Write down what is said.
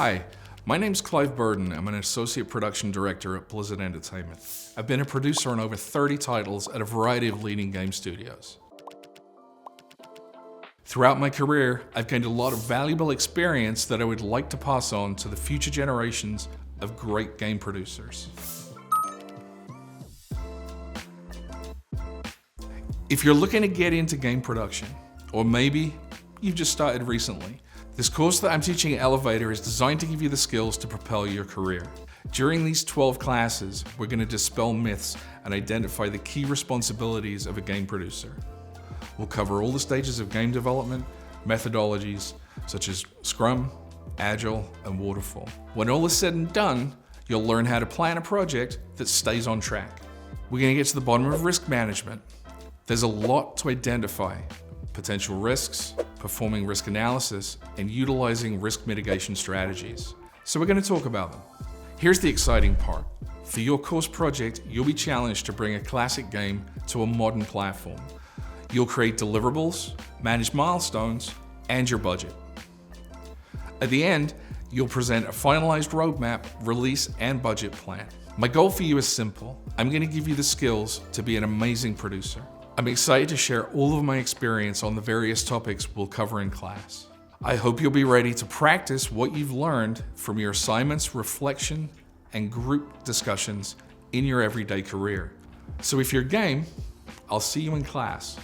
Hi, my name's Clive Burdon. I'm an Associate Production Director at Blizzard Entertainment. I've been a producer on over 30 titles at a variety of leading game studios. Throughout my career, I've gained a lot of valuable experience that I would like to pass on to the future generations of great game producers. If you're looking to get into game production, or maybe you've just started recently, this course that I'm teaching at Elevator is designed to give you the skills to propel your career. During these 12 classes, we're going to dispel myths and identify the key responsibilities of a game producer. We'll cover all the stages of game development, methodologies such as Scrum, Agile, and Waterfall. When all is said and done, you'll learn how to plan a project that stays on track. We're going to get to the bottom of risk management. There's a lot to identify: potential risks, performing risk analysis, and utilizing risk mitigation strategies. So we're going to talk about them. Here's the exciting part. For your course project, you'll be challenged to bring a classic game to a modern platform. You'll create deliverables, manage milestones, and your budget. At the end, you'll present a finalized roadmap, release, and budget plan. My goal for you is simple. I'm going to give you the skills to be an amazing producer. I'm excited to share all of my experience on the various topics we'll cover in class. I hope you'll be ready to practice what you've learned from your assignments, reflection, and group discussions in your everyday career. So if you're game, I'll see you in class.